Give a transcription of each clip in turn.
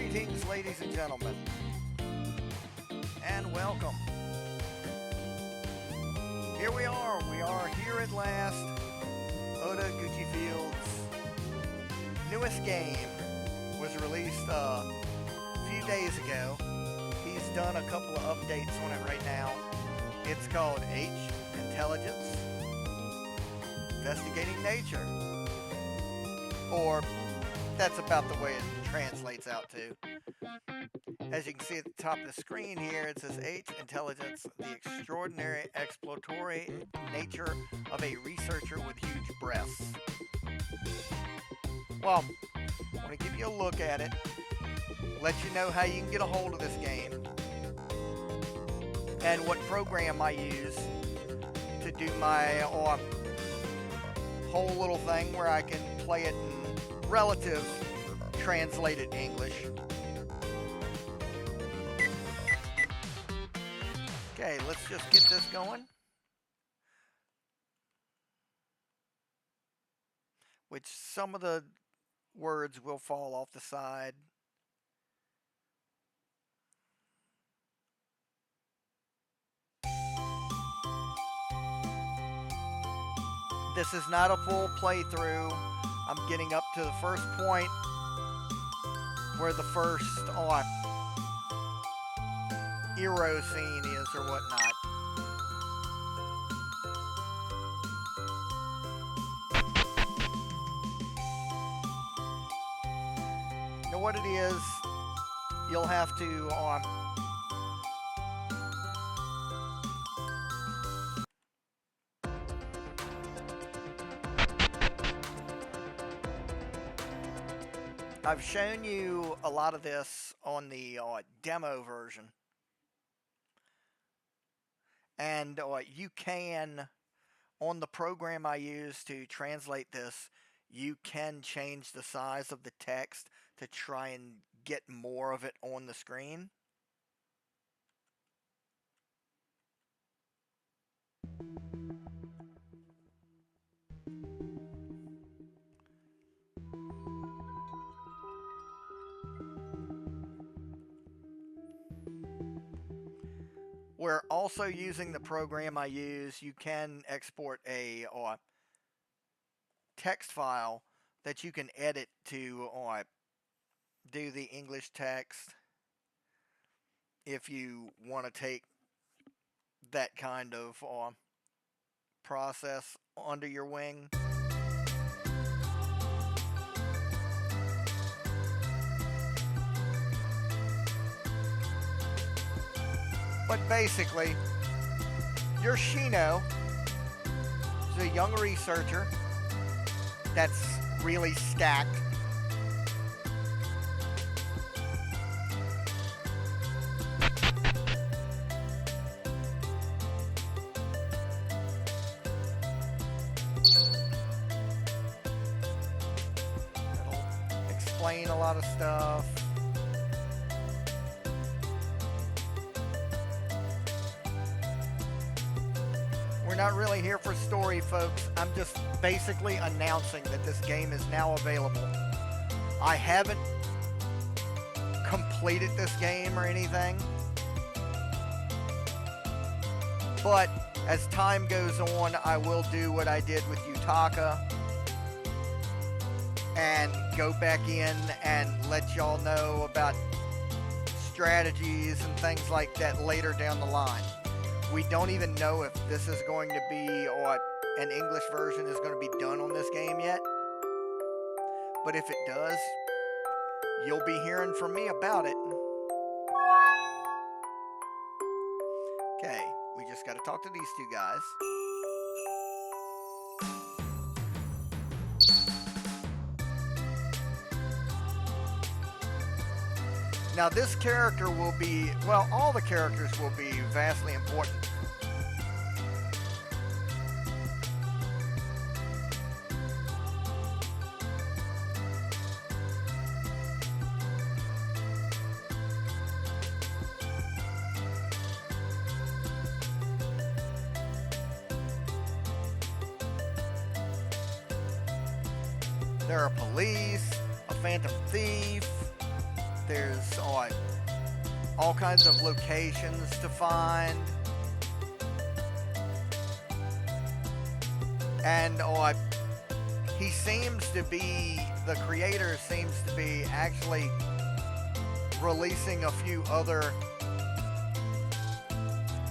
Greetings, ladies and gentlemen, and welcome. Here we are here at last. Ota Guchi Field's newest game was released a few days ago. He's done a couple of updates on it right now. It's called H, Intelligence, Investigating Nature. Or, that's about the way it translates out to. As you can see at the top of the screen here, it says H, Intelligence, the extraordinary exploratory nature of a researcher with huge breasts. Well, I want to give you a look at it, let you know how you can get a hold of this game, and what program I use to do my whole little thing where I can play it in relative translated English. Okay, let's just get this going. Which some of the words will fall off the side. This is not a full playthrough. I'm getting up to the first point where the first hero scene is or whatnot. Know what it is? You'll have to I've shown you a lot of this on the demo version. And you can, on the program I use to translate this, you can change the size of the text to try and get more of it on the screen. We're also using the program I use. You can export a text file that you can edit to do the English text if you want to take that kind of process under your wing. But basically, your Shino is a young researcher that's really stacked. It'll explain a lot of stuff. We're not really here for story, folks. I'm just basically announcing that this game is now available. I haven't completed this game or anything, but as time goes on, I will do what I did with Yutaka and go back in and let y'all know about strategies and things like that later down the line. We don't even know if this is going to be, or an English version is going to be done on this game yet. But if it does, you'll be hearing from me about it. Okay, we just got to talk to these two guys. Now this character will be, well, all the characters will be vastly important. There are police, a phantom thief, There's all kinds of locations to find. And he seems to be, the creator seems to be actually releasing a few other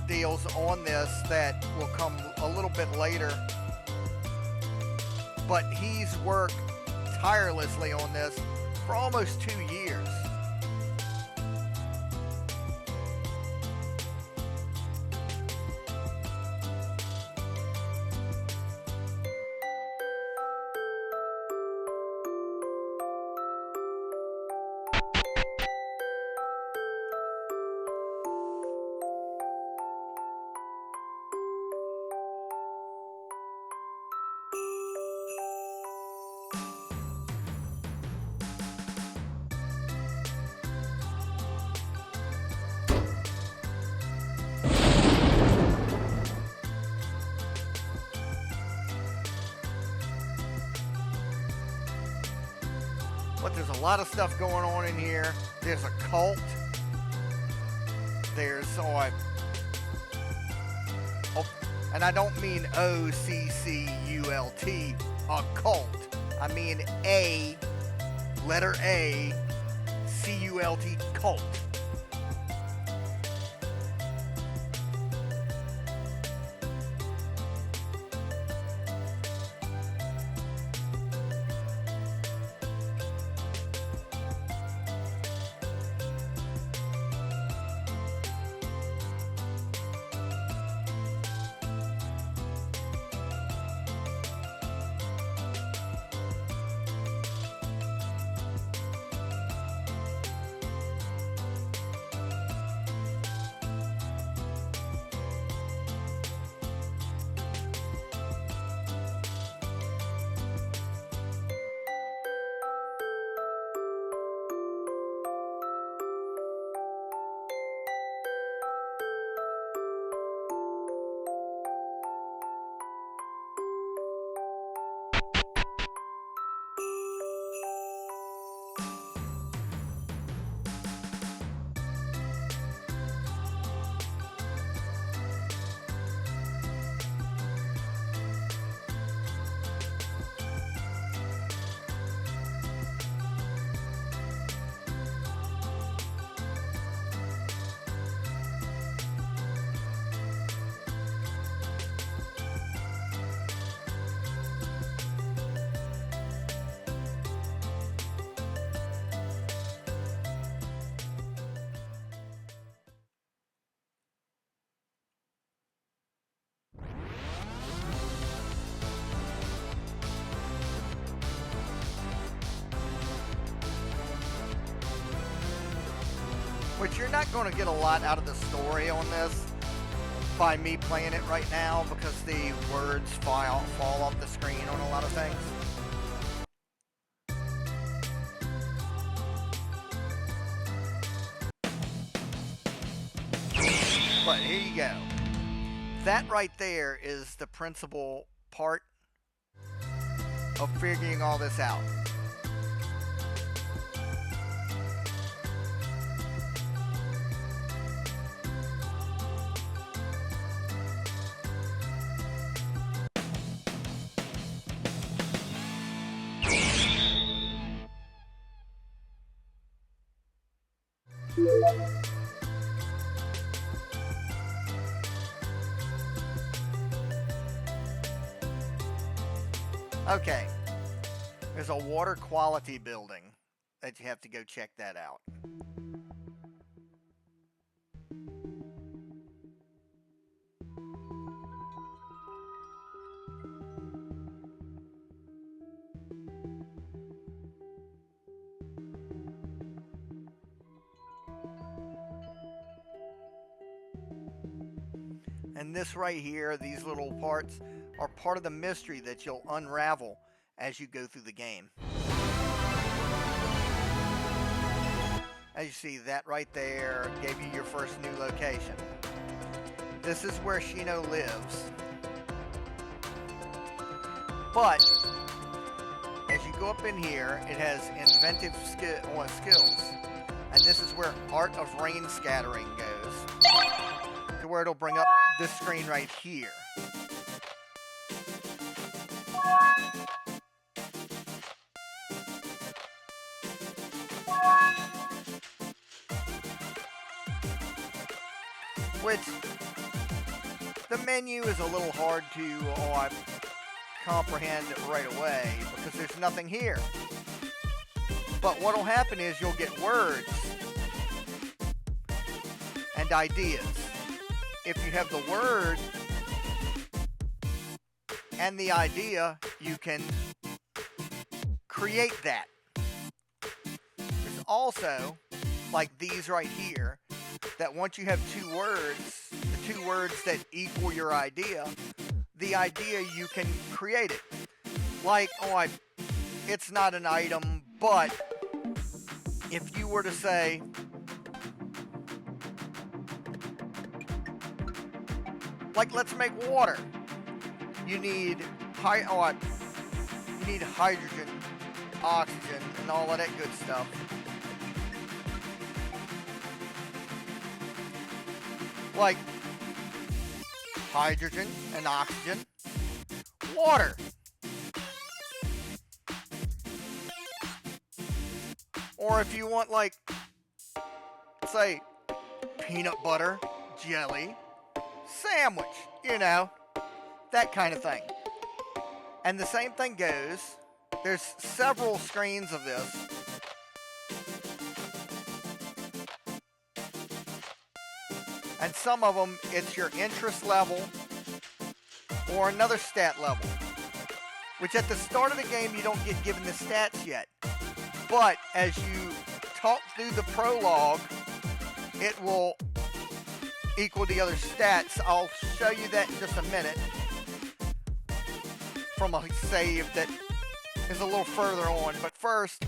deals on this that will come a little bit later. But he's worked tirelessly on this for almost 2 years. But there's a lot of stuff going on in here. There's a cult. There's and I don't mean OCCULT, a cult. I mean letter A, C-U-L-T, cult. Which you're not going to get a lot out of the story on this by me playing it right now, because the words fall off the screen on a lot of things. But here you go. That right there is the principal part of figuring all this out. Okay, there's a water quality building that you have to go check that out. And this right here, these little parts, are part of the mystery that you'll unravel as you go through the game. As you see, that right there gave you your first new location. This is where Shino lives. But as you go up in here, it has inventive skills. And this is where Art of Rain Scattering goes. To where it'll bring up this screen right here. Which, the menu is a little hard to comprehend right away because there's nothing here. But what'll happen is you'll get words and ideas. If you have the word and the idea, you can create that. There's also, like these right here, that once you have two words, the two words that equal your idea, the idea you can create it. Like, it's not an item, but if you were to say, like, let's make water. You need you need hydrogen, oxygen, and all of that good stuff. Like hydrogen and oxygen, water. Or if you want, like, say, peanut butter, jelly, sandwich, you know, that kind of thing. And the same thing goes, there's several screens of this. And some of them, it's your interest level or another stat level. Which at the start of the game, you don't get given the stats yet. But as you talk through the prologue, it will equal the other stats. I'll show you that in just a minute. From a save that is a little further on. But first,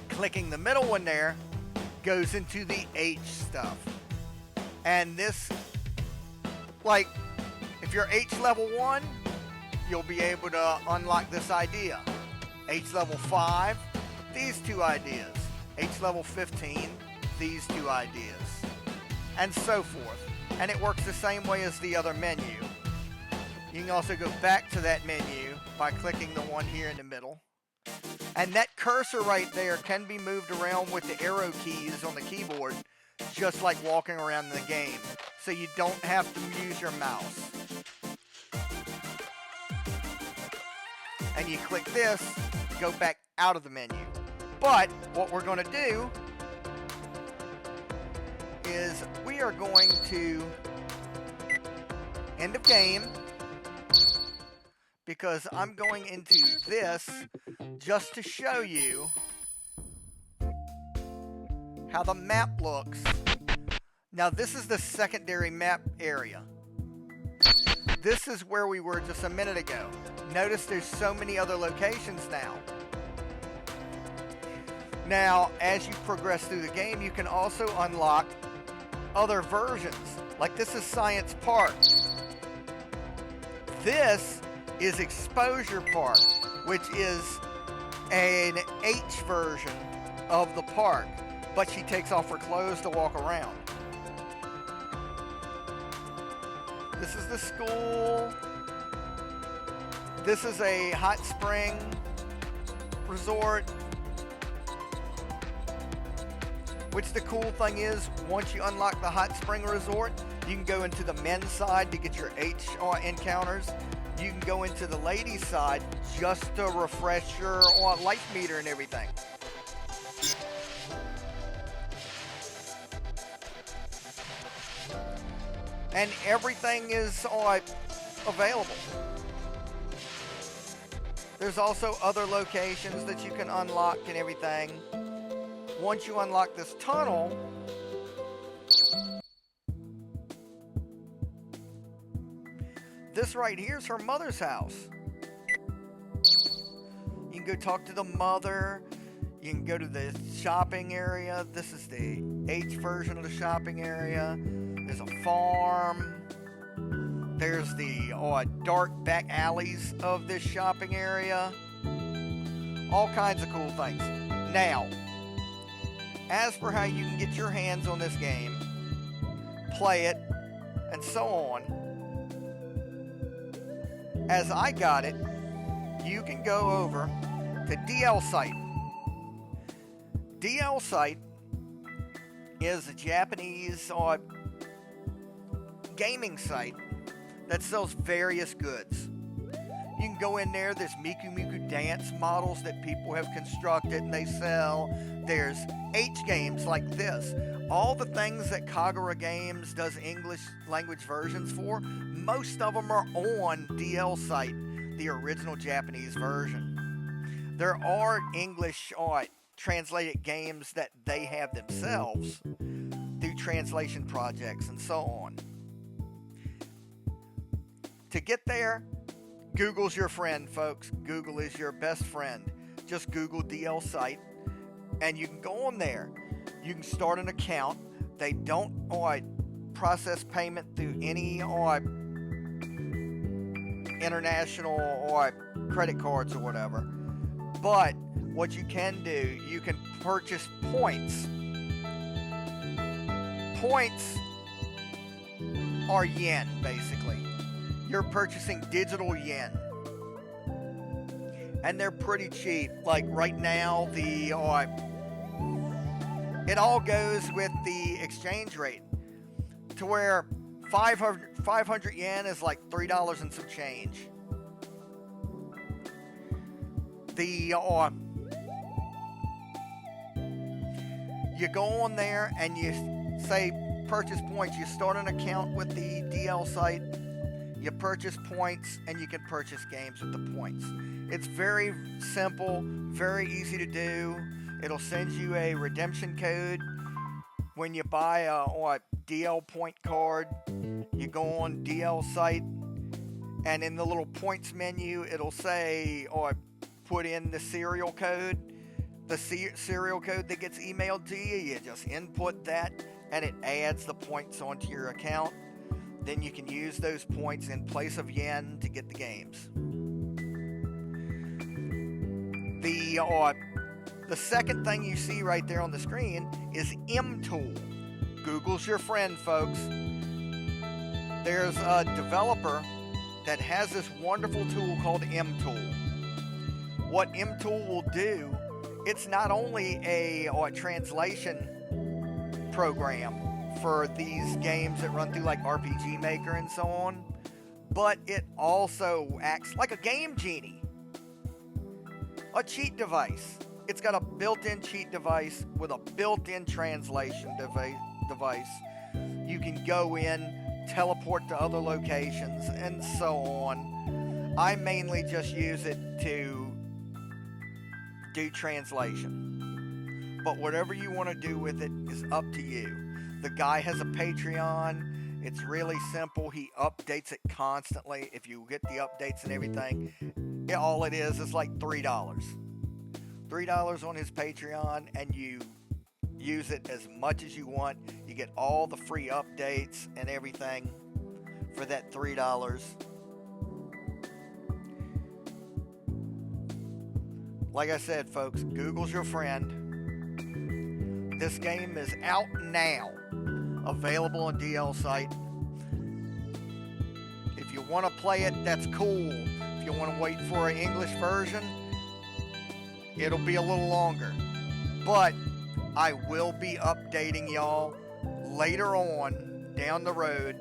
clicking the middle one there goes into the H stuff. And this, like, if you're H level 1, you'll be able to unlock this idea. H level 5, these two ideas. H level 15, these two ideas. And so forth. And it works the same way as the other menu. You can also go back to that menu by clicking the one here in the middle. And that cursor right there can be moved around with the arrow keys on the keyboard, just like walking around the game. So you don't have to use your mouse. And you click this, go back out of the menu. But what we're going to do is we are going to end of game, because I'm going into this just to show you how the map looks. Now this is the secondary map area. This is where we were just a minute ago. Notice there's so many other locations now. Now, as you progress through the game, you can also unlock other versions. Like this is Science Park. This is Exposure Park, which is an H version of the park, but she takes off her clothes to walk around. This is the school. This is a hot spring resort. Which the cool thing is, once you unlock the hot spring resort, you can go into the men's side to get your H encounters. You can go into the ladies' side just to refresh your life meter and everything. And everything is available. There's also other locations that you can unlock and everything. Once you unlock this tunnel, this right here is her mother's house. You can go talk to the mother. You can go to the shopping area. This is the H version of the shopping area. There's a farm. There's the dark back alleys of this shopping area. All kinds of cool things. Now, as for how you can get your hands on this game, play it, and so on, as I got it, you can go over to DLsite. DLsite is a Japanese gaming site that sells various goods. You can go in there, there's Miku Miku dance models that people have constructed and they sell. There's H games like this. All the things that Kagura Games does English language versions for, most of them are on DLsite, the original Japanese version. There are English translated games that they have themselves through translation projects and so on. To get there, Google's your friend, folks. Google is your best friend. Just Google DLsite, and you can go on there. You can start an account. They don't process payment through any international credit cards or whatever. But what you can do, you can purchase points. Points are yen, basically. You're purchasing digital yen, and they're pretty cheap. Like right now, it all goes with the exchange rate, to where 500 yen is like $3 and some change. You go on there and you say purchase points. You start an account with the DLsite. You purchase points, and you can purchase games with the points. It's very simple, very easy to do. It'll send you a redemption code when you buy a DL point card. You go on DLsite, and in the little points menu, it'll say, put in the serial code. The serial code that gets emailed to you, you just input that, and it adds the points onto your account. Then you can use those points in place of yen to get the games. The second thing you see right there on the screen is M-Tool. Google's your friend, folks. There's a developer that has this wonderful tool called M-Tool. What M-Tool will do, it's not only a translation program for these games that run through like RPG Maker and so on, but it also acts like a game genie, a cheat device. It's got a built-in cheat device with a built-in translation device. You can go in, teleport to other locations, and so on. I mainly just use it to do translation, but whatever you want to do with it is up to you. The guy has a Patreon. It's really simple. He updates it constantly. If you get the updates and everything, all it is like $3. $3 on his Patreon, and you use it as much as you want. You get all the free updates and everything for that $3. Like I said, folks, Google's your friend. This game is out now, available on DLsite. If you want to play it, that's cool. If you want to wait for an English version, it'll be a little longer. But I will be updating y'all later on down the road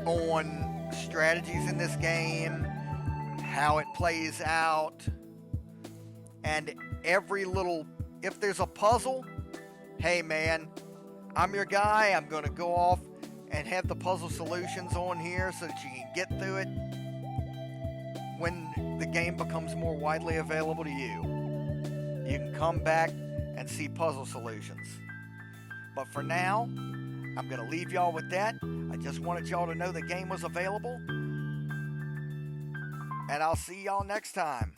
on strategies in this game, how it plays out, and every little, if there's a puzzle, hey man, I'm your guy. I'm going to go off and have the puzzle solutions on here so that you can get through it when the game becomes more widely available to you. You can come back and see puzzle solutions. But for now, I'm going to leave y'all with that. I just wanted y'all to know the game was available. And I'll see y'all next time.